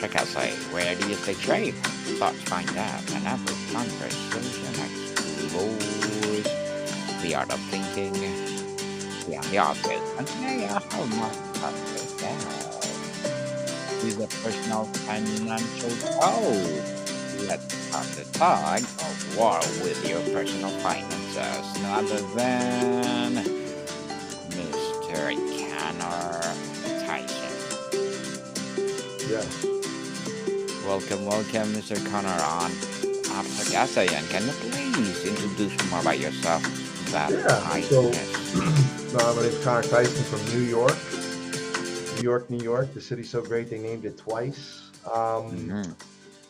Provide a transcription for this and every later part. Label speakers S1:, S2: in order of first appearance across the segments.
S1: Cafe, where do you stay safe? Thoughts find out, and every conversation explores the art of thinking beyond the obvious. And today I have my special guest. He's a personal financial coach. Let's start the tug of war with your personal finances. None other than Mr. Connor Tyson.
S2: Yes.
S1: Welcome, Mr. Connor on After Essay. And can you please introduce more about yourself that
S2: Yeah.
S1: I
S2: So,
S1: missed?
S2: my name's Connor Tyson from New York. New York, New York. The city's so great they named it twice.
S1: Hmm.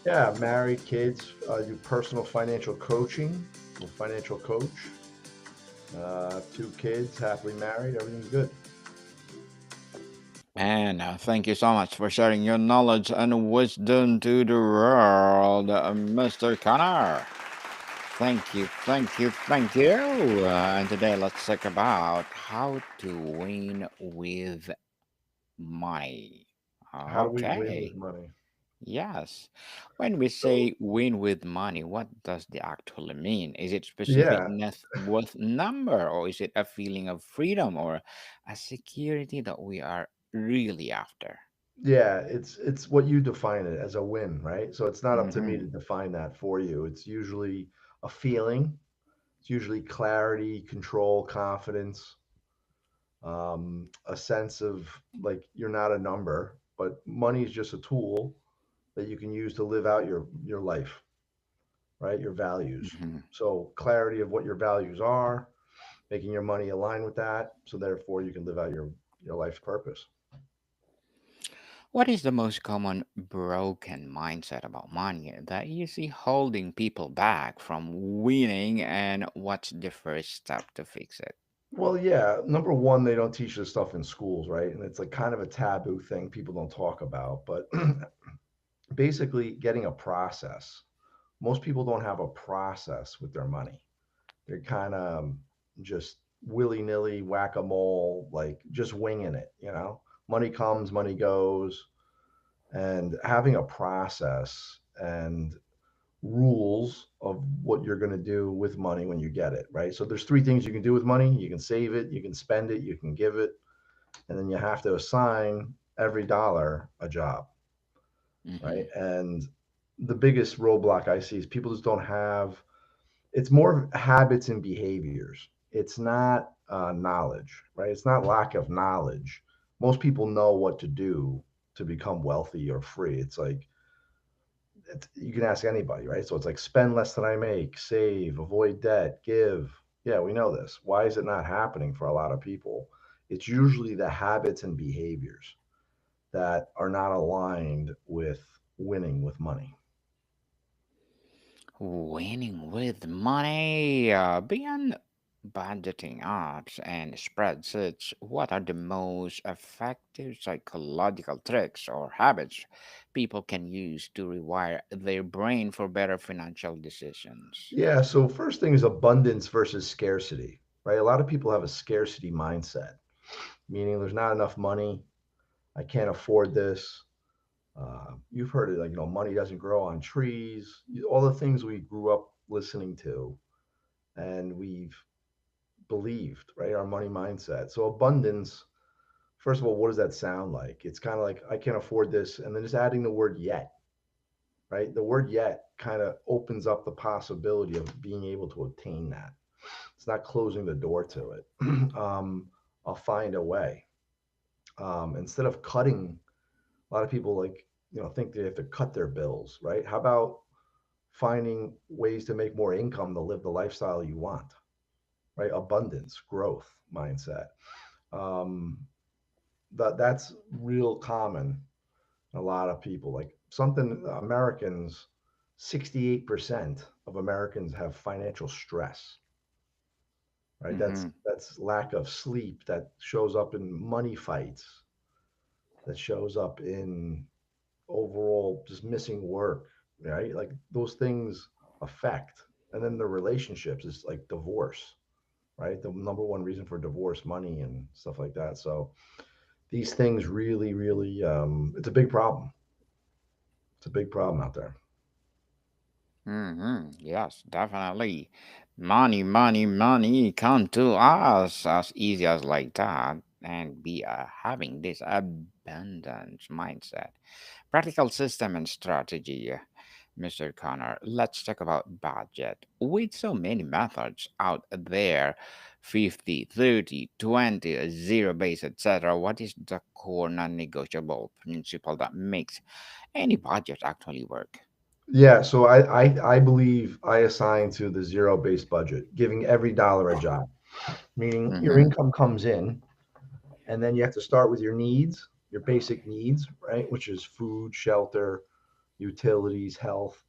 S2: Yeah, married, kids. Do personal financial coaching. I'm a financial coach. Two kids, happily married. Everything's good.
S1: And thank you so much for sharing your knowledge and wisdom to the world, Mr. Connor. Thank you. And today let's talk about how to win with money.
S2: How do we win with
S1: Okay.
S2: money?
S1: Yes. When we
S2: So,
S1: say win with money, what does the actually mean? Is it specific
S2: yeah,
S1: net worth number, or is it a feeling of freedom or a security that we are really after?
S2: yeah. It's what you define it as a win, right? So it's not up to me to
S1: Mm-hmm.
S2: define that for you. It's usually a feeling. It's usually clarity, control, confidence, a sense of like you're not a number, but money is just a tool that you can use to live out your life, right? Your values.
S1: Mm-hmm.
S2: So clarity of what your values are, making your money align with that, so therefore you can live out your life's purpose.
S1: What is the most common broken mindset about money that you see holding people back from winning, and what's the first step to fix it?
S2: Well, yeah, number one, they don't teach this stuff in schools, right? And it's like kind of a taboo thing people don't talk about, but basically getting a process. Most people don't have a process with their money. They're kind of just willy nilly, whack a mole, like just winging it, you know? Money comes, money goes, and having a process and rules of what you're going to do with money when you get it, right? So there's three things you can do with money. You can save it, you can spend it, you can give it, and then you have to assign every dollar a job,
S1: Mm-hmm.
S2: right? And the biggest roadblock I see is people just don't have it's more habits and behaviors. It's not knowledge, right? It's not lack of knowledge. Most people know what to do to become wealthy or free. It's like you can ask anybody, right? So it's like spend less than I make, save, avoid debt, give. Yeah, we know this. Why is it not happening for a lot of people? It's usually the habits and behaviors that are not aligned with winning with money.
S1: Winning with money. Beyond budgeting apps and spreadsheets, what are the most effective psychological tricks or habits people can use to rewire their brain for better financial decisions?
S2: Yeah, so first thing is abundance versus scarcity, right? A lot of people have a scarcity mindset, meaning there's not enough money. I can't afford this. You've heard it like, money doesn't grow on trees, all the things we grew up listening to and we've believed, right? Our money mindset. So, abundance, first of all, what does that sound like? It's kind of like, I can't afford this. And then just adding the word yet, right? The word yet kind of opens up the possibility of being able to obtain that. It's not closing the door to it. I'll find a way. Instead of cutting, a lot of people like, think they have to cut their bills, right? How about finding ways to make more income to live the lifestyle you want, right? Abundance, growth mindset. Um, that's real common. A lot of people like something Americans, 68% of Americans have financial stress, right? That's
S1: Mm-hmm.
S2: that's lack of sleep that shows up in money fights, that shows up in overall just missing work, right? Like those things affect. And then the relationships is like divorce, right? The number one reason for divorce, money and stuff like that. So these things really, really, it's a big problem. It's a big problem out there.
S1: Yes, definitely. Money, money, money come to us as easy as like that, and we are having this abundance mindset. Practical system and strategy, Mr. Connor. Let's talk about budget. With so many methods out there, 50, 30, 20, zero base, etc., what is the core non negotiable principle that makes any budget actually work?
S2: Yeah, so I believe I assign to the zero based budget, giving every dollar a job, meaning your
S1: Mm-hmm.
S2: income comes in, and then you have to start with your needs, your basic needs, right? Which is food, shelter, utilities, health,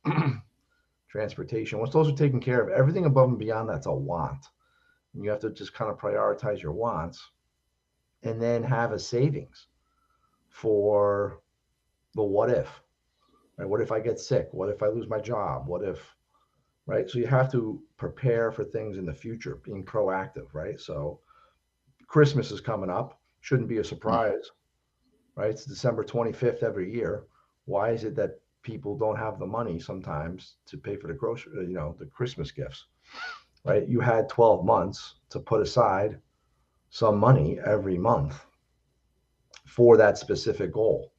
S2: transportation. Once those are taken care of, everything above and beyond that's a want. And you have to just kind of prioritize your wants and then have a savings for the what if, right? What if I get sick? What if I lose my job? What if, right? So you have to prepare for things in the future, being proactive, right? So Christmas is coming up, shouldn't be a surprise, right? It's December 25th every year. Why is it that people don't have the money sometimes to pay for the grocery, the Christmas gifts, right? You had 12 months to put aside some money every month for that specific goal,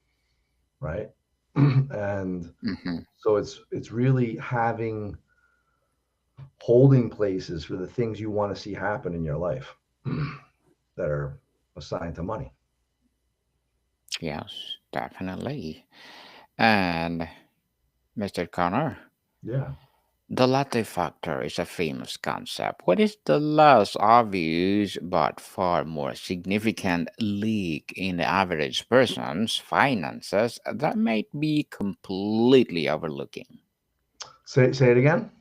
S2: right? And
S1: Mm-hmm.
S2: so it's really having holding places for the things you want to see happen in your life that are assigned to money.
S1: Yes, definitely. And Mr. Connor,
S2: Yeah.
S1: the latte factor is a famous concept. What is the less obvious but far more significant leak in the average person's finances that might be completely overlooking?
S2: Say it again.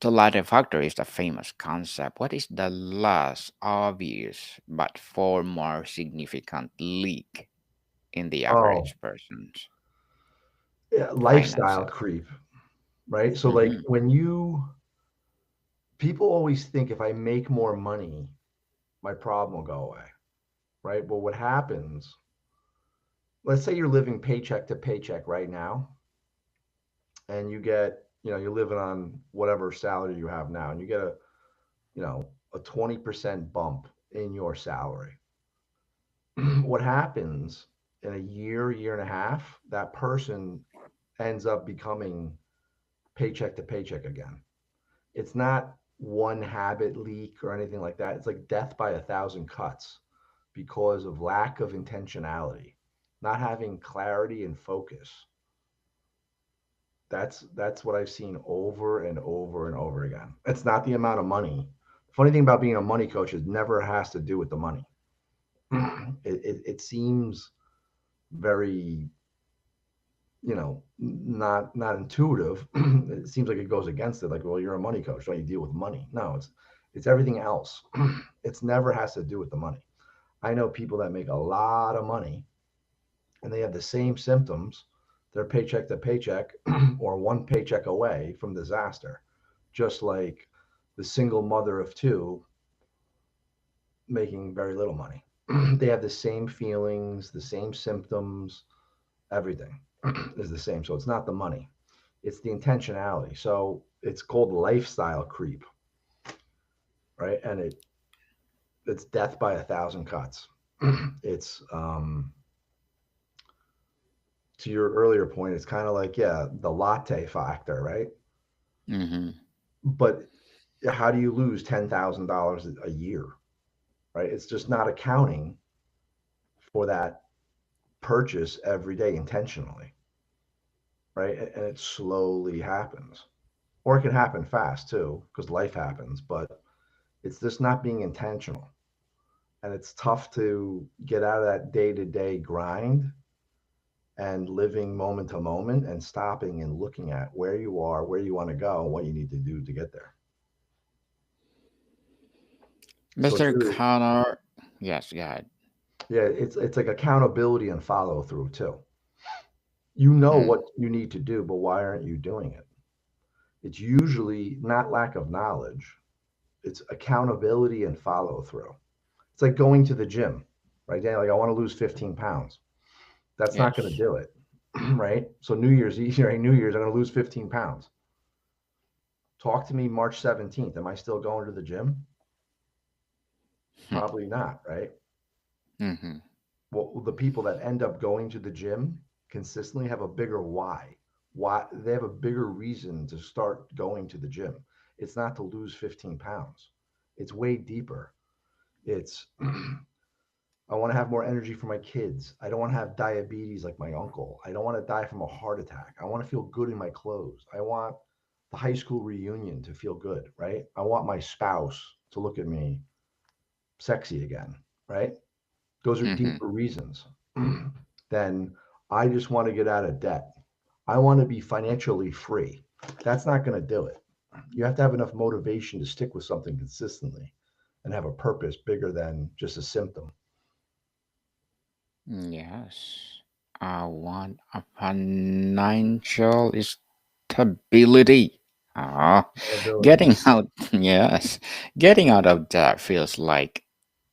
S1: The latte factor is a famous concept. What is the less obvious but far more significant leak in the
S2: Oh,
S1: average person's
S2: yeah, lifestyle
S1: finances?
S2: creep, right? So like
S1: Mm-hmm.
S2: when you people always think if I make more money, my problem will go away, right? But what happens, let's say you're living paycheck to paycheck right now, and you get, you're living on whatever salary you have now, and you get a 20% bump in your salary. What happens in a year, year and a half, that person ends up becoming paycheck to paycheck again. It's not one habit leak or anything like that. It's like death by a thousand cuts because of lack of intentionality, not having clarity and focus. That's what I've seen over and over and over again. It's not the amount of money. The funny thing about being a money coach is never has to do with the money. It seems very, not intuitive. It seems like it goes against it. Like, well, you're a money coach, don't you deal with money? No, it's everything else. It's never has to do with the money. I know people that make a lot of money and they have the same symptoms. They're paycheck to paycheck or one paycheck away from disaster, just like the single mother of two making very little money. They have the same feelings, the same symptoms, everything is the same. So it's not the money, it's the intentionality. So it's called lifestyle creep, right? And it's death by a thousand cuts. It's to your earlier point, it's kind of like, yeah, the latte factor, right?
S1: Mm-hmm.
S2: But how do you lose $10,000 a year, right? It's just not accounting for that purchase every day intentionally, right? And it slowly happens. Or it can happen fast too, because life happens, but it's just not being intentional. And it's tough to get out of that day to day grind and living moment to moment and stopping and looking at where you are, where you want to go, and what you need to do to get there. So it's
S1: Mr.
S2: really,
S1: Connor, yes, go ahead.
S2: yeah, it's like accountability and follow through too. You know
S1: Mm,
S2: what you need to do, but why aren't you doing it? It's usually not lack of knowledge. It's accountability and follow through. It's like going to the gym, right? Dan, like I want to lose 15 pounds. That's not going to
S1: yes.
S2: do it. right? So New Year's Eve, right? New Year's, I'm going to lose 15 pounds. Talk to me March 17th. Am I still going to the gym? Probably not, right?
S1: Mm-hmm.
S2: Well, the people that end up going to the gym consistently have a bigger why. Why they have a bigger reason to start going to the gym. It's not to lose 15 pounds. It's way deeper. It's I want to have more energy for my kids. I don't want to have diabetes like my uncle. I don't want to die from a heart attack. I want to feel good in my clothes. I want the high school reunion to feel good, right? I want my spouse to look at me sexy again, right? Those are
S1: Mm-hmm.
S2: deeper reasons than I just want to get out of debt. I want to be financially free. That's not going to do it. You have to have enough motivation to stick with something consistently and have a purpose bigger than just a symptom.
S1: Yes. I want a financial stability. Ah,
S2: Ability.
S1: getting out, yes, getting out of debt feels like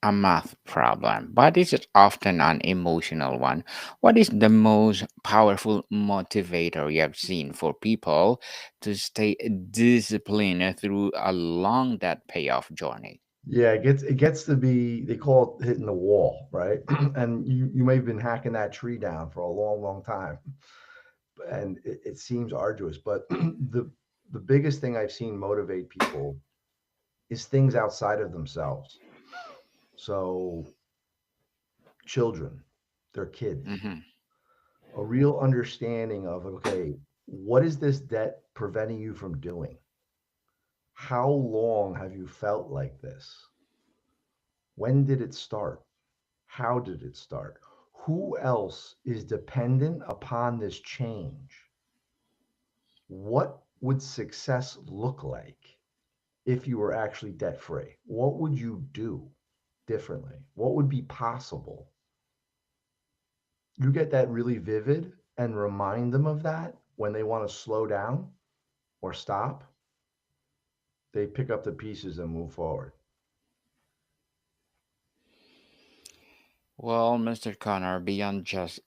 S1: a math problem, but it is often an emotional one. What is the most powerful motivator you have seen for people to stay disciplined through a long debt payoff journey?
S2: Yeah, it gets to be they call it hitting the wall, right? And you may have been hacking that tree down for a long, long time, and it seems arduous. But the biggest thing I've seen motivate people is things outside of themselves. So children, their kids,
S1: Mm-hmm.
S2: a real understanding of okay, what is this debt preventing you from doing? How long have you felt like this? When did it start? How did it start? Who else is dependent upon this change? What would success look like if you were actually debt free? What would you do differently? What would be possible? You get that really vivid and remind them of that when they want to slow down or stop, they pick up the pieces and move forward.
S1: Well, Mr. Connor, beyond just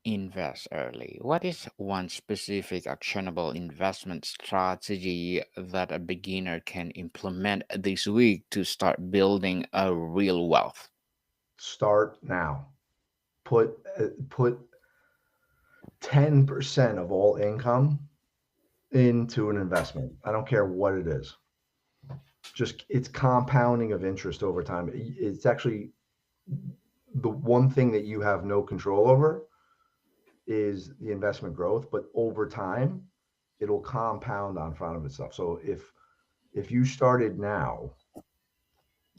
S1: invest early, what is one specific actionable investment strategy that a beginner can implement this week to start building a real wealth?
S2: Start now. Put 10% of all income into an investment. I don't care what it is. Just it's compounding of interest over time. It's actually the one thing that you have no control over is the investment growth, but over time it'll compound on front of itself. So if you started now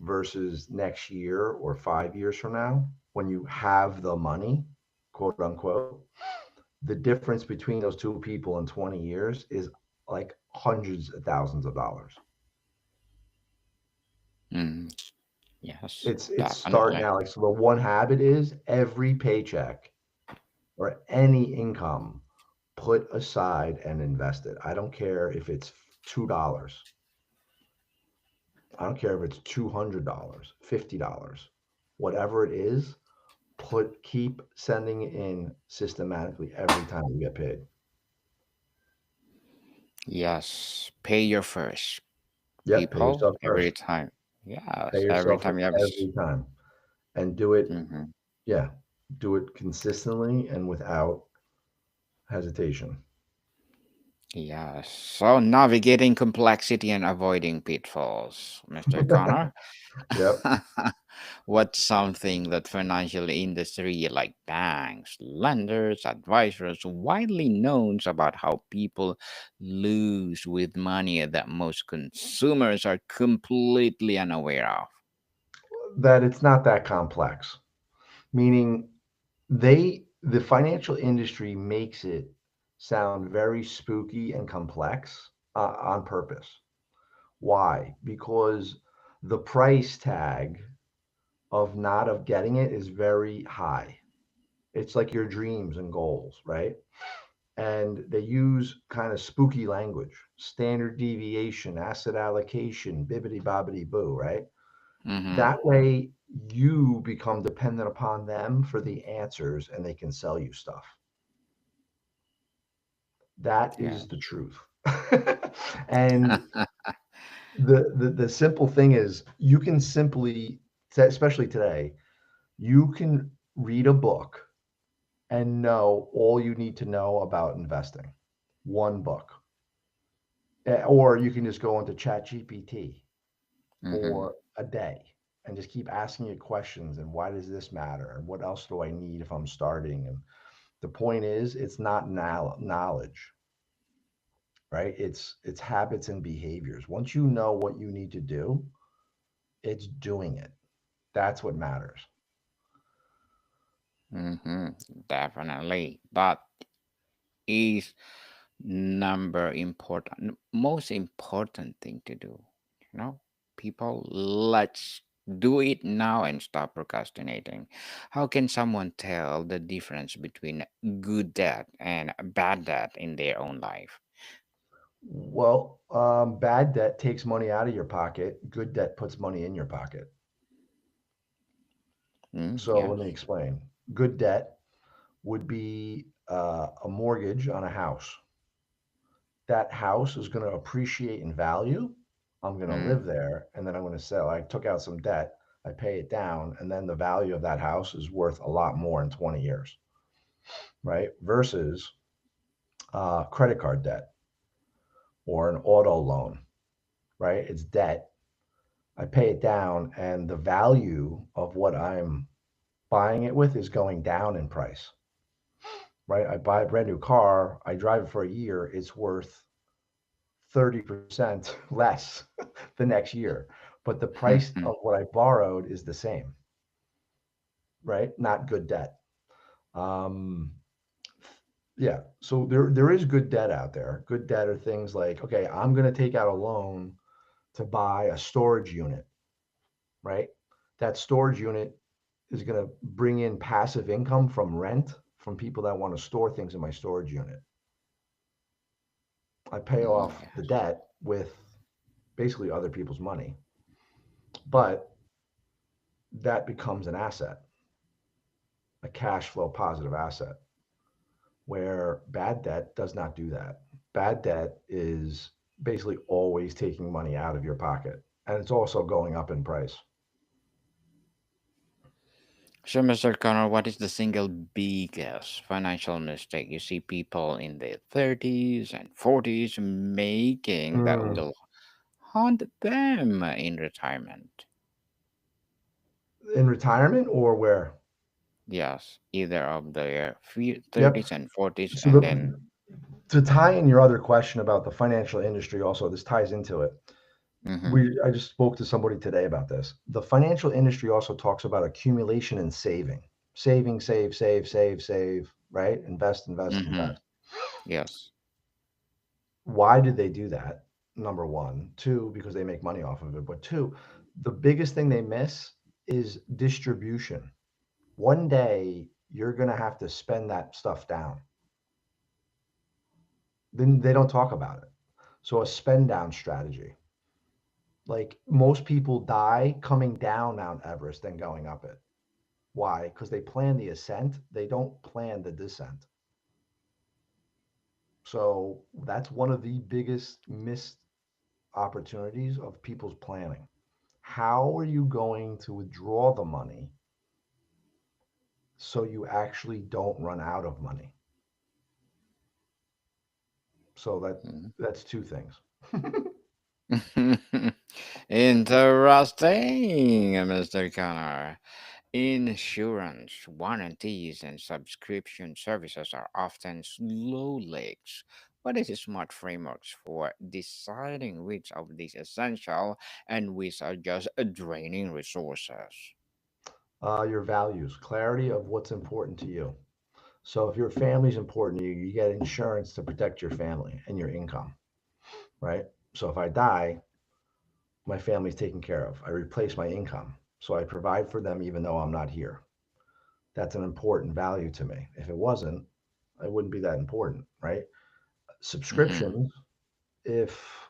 S2: versus next year or 5 years from now, when you have the money, quote unquote, the difference between those two people in 20 years is like hundreds of thousands of dollars.
S1: Mm, yes,
S2: It's start
S1: definitely.
S2: now. Like so the one habit is every paycheck or any income, put aside and invest it. I don't care if it's $2. I don't care if it's $200, $50, whatever it is, keep sending it in systematically every time you get paid.
S1: Yes, pay your first,
S2: Yep, pay
S1: people,
S2: yourself
S1: every
S2: first.
S1: time.
S2: Pay
S1: Yes, every
S2: yourself
S1: time you have.
S2: every time and do it,
S1: Mhm.
S2: yeah, do it consistently and without hesitation.
S1: Yes. So navigating complexity and avoiding pitfalls, Mr. Connor.
S2: Yep.
S1: What's something that financial industry like banks, lenders, advisors widely knows about how people lose with money that most consumers are completely unaware of?
S2: That it's not that complex, meaning the financial industry makes it sound very spooky and complex on purpose. Why? Because the price tag of not of getting it is very high. It's like your dreams and goals, right? And they use kind of spooky language, standard deviation, asset allocation, bibbity bobbity boo, right?
S1: Mm-hmm.
S2: That way you become dependent upon them for the answers and they can sell you stuff. That is the
S1: Yes.
S2: truth. And the simple thing is you can simply, especially today, you can read a book and know all you need to know about investing. One book. Or you can just go into ChatGPT
S1: Mm-hmm.
S2: for a day and just keep asking it questions and why does this matter and what else do I need if I'm starting. And the point is it's not knowledge, right? It's habits and behaviors. Once you know what you need to do, it's doing it. That's what matters.
S1: Mm-hmm. Definitely. But is number important most important thing to do, you know, people, let's do it now and stop procrastinating. How can someone tell the difference between good debt and bad debt in their own life?
S2: Well, bad debt takes money out of your pocket. Good debt puts money in your pocket. So let me
S1: Yes.
S2: explain. Good debt would be a mortgage on a house. That house is going to appreciate in value. I'm going to live
S1: Mm,
S2: there and then I'm going to sell. I took out some debt, I pay it down, and then the value of that house is worth a lot more in 20 years, right? Versus credit card debt or an auto loan, right? It's debt. I pay it down, and the value of what I'm buying it with is going down in price, right? I buy a brand new car, I drive it for a year, it's worth 30% less the next year. But the price of what I borrowed is the same, right? Not good debt. Um, yeah. So there is good debt out there. Good debt are things like, okay, I'm going to take out a loan to buy a storage unit, right? That storage unit is going to bring in passive income from rent from people that want to store things in my storage unit. I pay off the
S1: yes.
S2: debt with basically other people's money, but that becomes an asset, a cash flow positive asset, where bad debt does not do that. Bad debt is basically always taking money out of your pocket, and it's also going up in price.
S1: So, Mr. Connor, what is the single biggest financial mistake you see people in their 30s and 40s making that
S2: Mm,
S1: will haunt them in retirement?
S2: in retirement or where?
S1: Yes, either of their
S2: Yep.
S1: 30s and 40s,
S2: So
S1: and then.
S2: to tie in your other question about the financial industry, also this ties into it.
S1: Mm-hmm,
S2: I just spoke to somebody today about this. The financial industry also talks about accumulation and saving. Saving, save, right? Invest, invest,
S1: mm-hmm,
S2: invest.
S1: yes.
S2: Why did they do that? Number one. Two, because they make money off of it. But two, the biggest thing they miss is distribution. One day you're going to have to spend that stuff down. Then they don't talk about it. So a spend down strategy. Like most people die coming down Mount Everest than going up it. Why? Because they plan the ascent, they don't plan the descent. So that's one of the biggest missed opportunities of people's planning. How are you going to withdraw the money so you actually don't run out of money? So that's two things.
S1: Mhm. Interesting, Mr. Connor. Insurance, warranties, and subscription services are often slow leaks. What is a smart frameworks for deciding which of these essential and which are just draining resources?
S2: Your values, clarity of what's important to you. So if your family's important to you, you get insurance to protect your family and your income, right? So if I die, my family's taken care of. I replace my income. So I provide for them even though I'm not here. That's an important value to me. If it wasn't, it wouldn't be that important, right?
S1: Mm-hmm.
S2: Subscriptions, if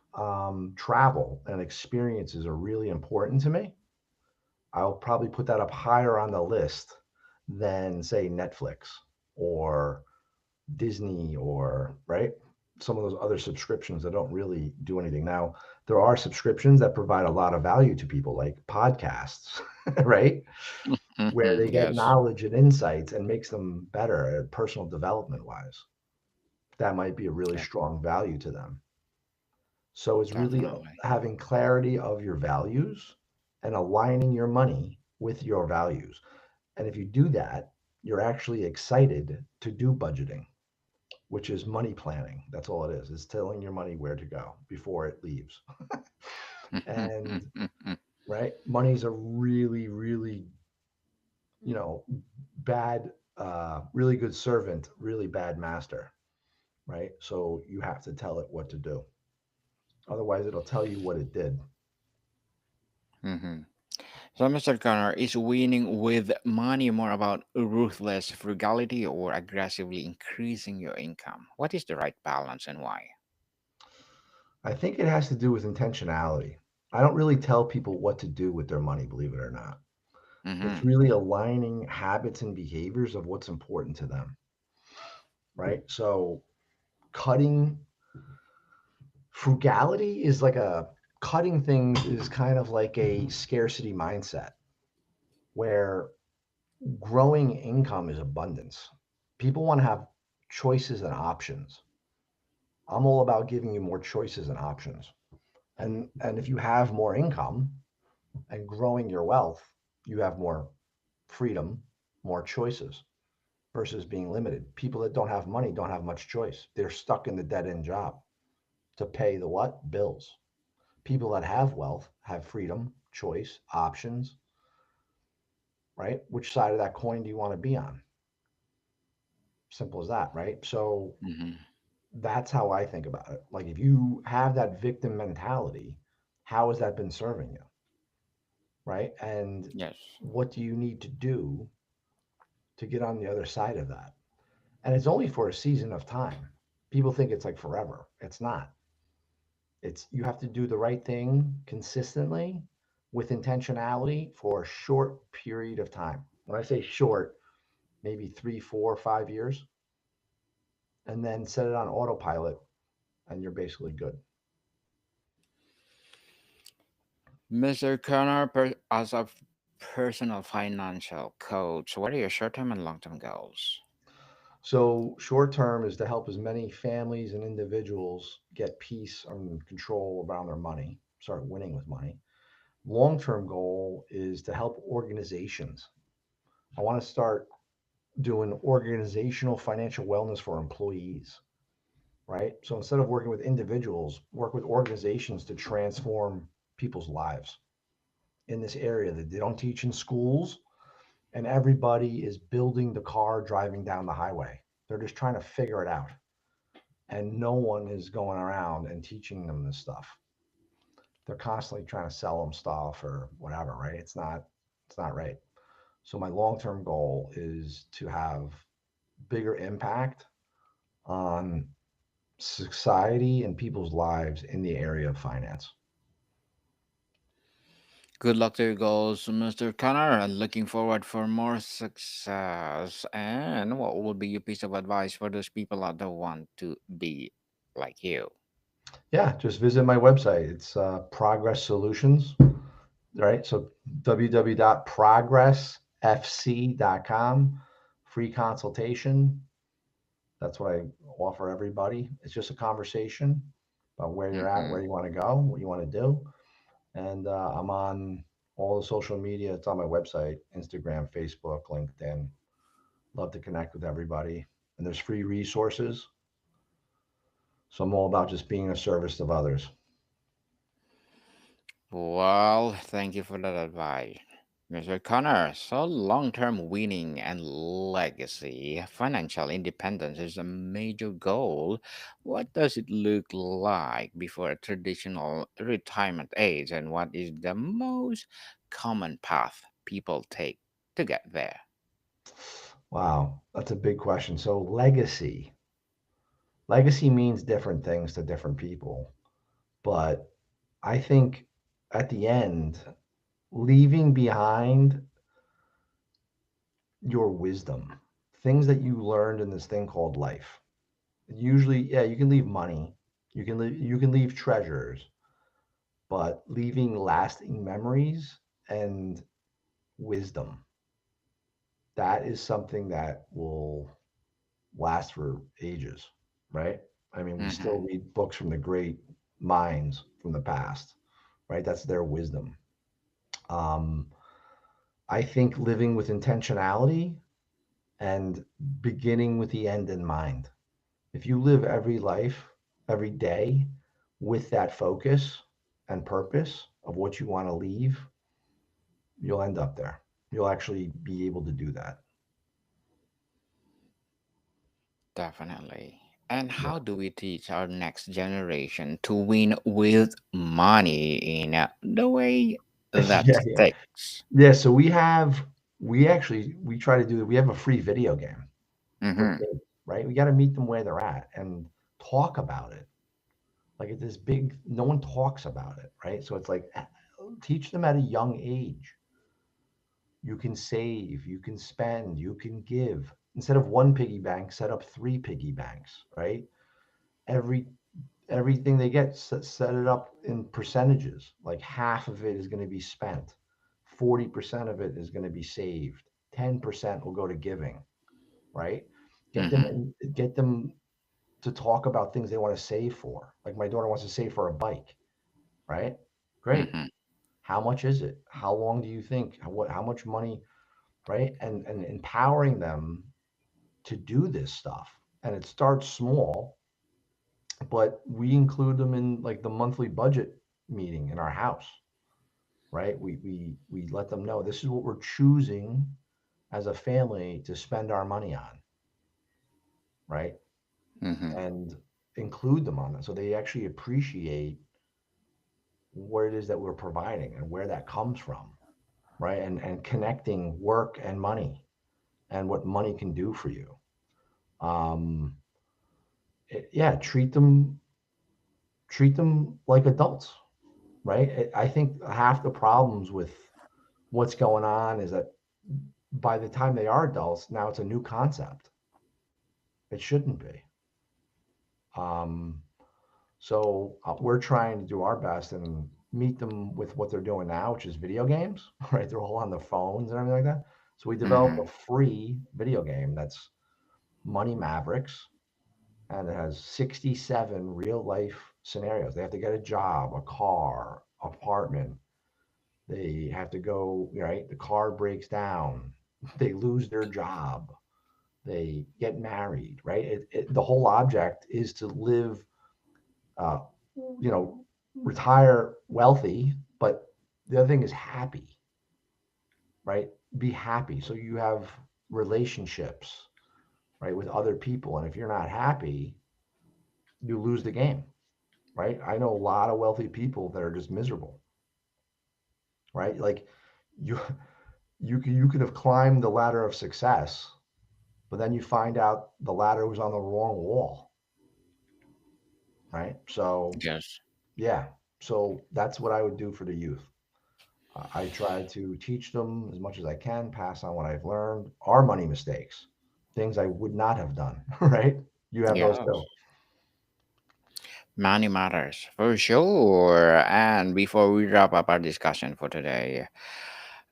S2: travel and experiences are really important to me, I'll probably put that up higher on the list than, say, Netflix or Disney or, right? some of those other subscriptions that don't really do anything. Now, there are subscriptions that provide a lot of value to people, like podcasts, right? Where they get
S1: Yes,
S2: knowledge and insights and makes them better personal development wise. That might be a really
S1: yeah,
S2: strong value to them. So it's really
S1: definitely.
S2: having clarity of your values and aligning your money with your values. And if you do that, you're actually excited to do budgeting, which is money planning. That's all it is. It's telling your money where to go before it leaves. And right, money's a really, really, you know, bad, really good servant, really bad master, right? So you have to tell it what to do. Otherwise, it'll tell you what it did.
S1: Mhm. So, Mr. Connor, is winning with money more about ruthless frugality or aggressively increasing your income? What is the right balance and why?
S2: I think it has to do with intentionality. I don't really tell people what to do with their money, believe it or not. It's
S1: Mm-hmm.
S2: really aligning habits and behaviors of what's important to them, right? So, cutting frugality is like a cutting things is kind of like a scarcity mindset where growing income is abundance. People want to have choices and options. I'm all about giving you more choices and options. And if you have more income and growing your wealth, you have more freedom, more choices versus being limited. People that don't have money don't have much choice. They're stuck in the dead end job to pay the what? Bills. People that have wealth have freedom, choice, options, right? Which side of that coin do you want to be on? Simple as that, right? So
S1: Mm-hmm.
S2: that's how I think about it. Like if you have that victim mentality, how has that been serving you, right? And
S1: Yes.
S2: what do you need to do to get on the other side of that? And it's only for a season of time. People think it's like forever. It's not. It's you have to do the right thing consistently with intentionality for a short period of time. When I say short, maybe 3, 4, 5 years, and then set it on autopilot, and you're basically good.
S1: Mr. Connor, as a personal financial coach, what are your short term and long term goals?
S2: So, short term is to help as many families and individuals get peace and control around their money, start winning with money. Long term goal is to help organizations. I want to start doing organizational financial wellness for employees, right? So instead of working with individuals, work with organizations to transform people's lives in this area that they don't teach in schools. And everybody is building the car driving down the highway. They're just trying to figure it out. And no one is going around and teaching them this stuff. They're constantly trying to sell them stuff or whatever, right? It's not right. So my long-term goal is to have bigger impact on society and people's lives in the area of finance.
S1: Good luck to your goals, Mr. Connor, and looking forward for more success. And what would be your piece of advice for those people that don't want to be like you?
S2: Yeah, just visit my website. It's Progress Solutions, right? So www.progressfc.com, free consultation. That's what I offer everybody. It's just a conversation about where you're at, where
S1: Mm-hmm.
S2: you want to go, what you want to do. And I'm on all the social media. It's on my website, Instagram, Facebook, LinkedIn. Love to connect with everybody. And there's free resources. So I'm all about just being of service to others.
S1: Well, thank you for that advice, Mr. Connor. So, long term winning and legacy, financial independence is a major goal. What does it look like before a traditional retirement age, and what is the most common path people take to get there?
S2: Wow, that's a big question. So legacy means different things to different people, but I think at the end, leaving behind your wisdom, things that you learned in this thing called life. Usually, yeah, you can leave money, you can leave treasures, but leaving lasting memories and wisdom, that is something that will last for ages, right? I mean, we still
S1: Mm-hmm.
S2: read books from the great minds from the past, right? That's their wisdom. Um, I think living with intentionality and beginning with the end in mind. If you live every life, every day with that focus and purpose of what you want to leave, you'll end up there. You'll actually be able to do that.
S1: Definitely. And
S2: Yeah.
S1: how do we teach our next generation to win with money in the way that
S2: Yeah, yeah.
S1: sticks?
S2: Yeah, so we try to do we have a free video game for
S1: Mm-hmm.
S2: kids, right? We got to meet them where they're at and talk about it. Like it's this big, no one talks about it, right? So it's like teach them at a young age. You can save, you can spend, you can give. Instead of one piggy bank, set up three piggy banks, right? Every everything they get, set it up in percentages. Like half of it is going to be spent, 40% of it is going to be saved, 10% will go to giving, right? Get them
S1: Mm-hmm.
S2: get them to talk about things they want to save for. Like my daughter wants to save for a bike, right? Great.
S1: Mm-hmm.
S2: How much is it? How long do you think? How much money, right? And empowering them to do this stuff. And it starts small, but we include them in like the monthly budget meeting in our house, right? We let them know this is what we're choosing as a family to spend our money on, right?
S1: Mm-hmm.
S2: And include them on that so they actually appreciate what it is that we're providing and where that comes from, right? And connecting work and money and what money can do for you. Um, yeah, treat them like adults, right? I think half the problems with what's going on is that by the time they are adults, now it's a new concept. It shouldn't be. Um, so we're trying to do our best and meet them with what they're doing now, which is video games, right? They're all on the phones and everything like that. So we developed
S1: Mm-hmm.
S2: a free video game that's Money Mavericks, and it has 67 real life scenarios. They have to get a job, a car, apartment. They have to go, right? The car breaks down. They lose their job. They get married, right? The whole object is to live, uh, retire wealthy, but the other thing is happy, right? Be happy. So you have relationships, right, with other people. And if you're not happy, you lose the game, right? I know a lot of wealthy people that are just miserable, right? Like you, you could have climbed the ladder of success, but then you find out the ladder was on the wrong wall, right? So
S1: Yes.
S2: yeah, so that's what I would do for the youth. I try to teach them as much as I can, pass on what I've learned, our money mistakes, things I would not have done, right? You have those too.
S1: Yes. Money matters for sure. And before we wrap up our discussion for today,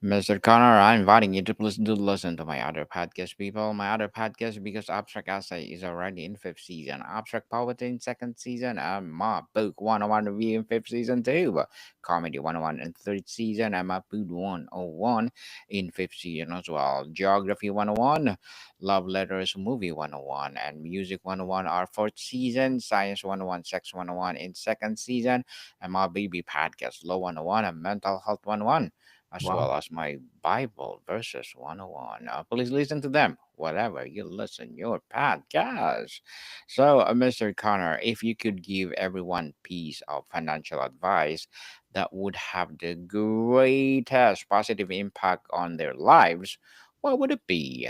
S1: Mr. Connor, I'm inviting you to please do listen to my other podcast, people. My other podcast, because Abstract Essay is already in fifth season. Abstract Poetry in second season. And my book 101 review in fifth season too. Comedy 101 in third season. And my food 101 in fifth season as well. Geography 101. Love Letters Movie 101. And Music 101 are fourth season. Science 101, Sex 101 in second season. And my baby podcast, Low 101 and Mental Health 101 as well
S2: Wow.
S1: as my Bible verses 101. Please listen to them whatever you listen your podcast. So, Mr. Connor, if you could give everyone piece of financial advice that would have the greatest positive impact on their lives, what would it be?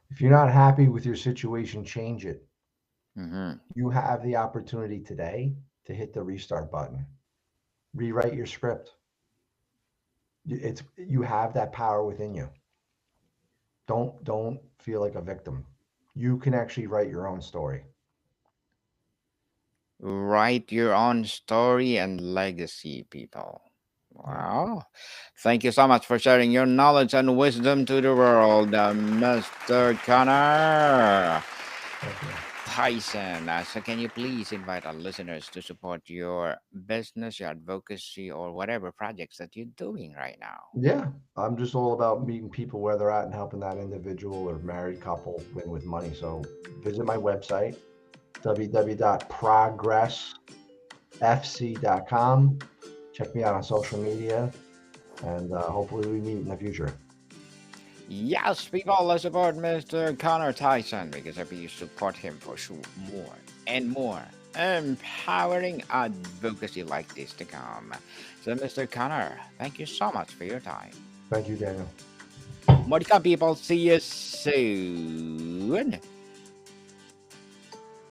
S2: If you're not happy with your situation, change it.
S1: Mm-hmm.
S2: You have the opportunity today to hit the restart button. Rewrite your script. You have that power within you. Don't feel like a victim. You can actually write your own story.
S1: Write your own story and legacy, people.
S2: Yeah.
S1: Wow. Thank you so much for sharing your knowledge and wisdom to the world, Mr. Connor
S2: Thank you.
S1: Tyson. So, can you please invite our listeners to support your business, your advocacy, or whatever projects that you're doing right now?
S2: Yeah, I'm just all about meeting people where they're at and helping that individual or married couple win with money. So visit my website, www.progressfc.com. Check me out on social media, and hopefully we meet in the future.
S1: Yes, people, let's support Mr. Connor Tyson because if you support him for sure, more and more empowering advocacy like this to come. So, Mr. Connor, thank you so much for your time.
S2: Thank you, Daniel.
S1: More to come, people. See you soon.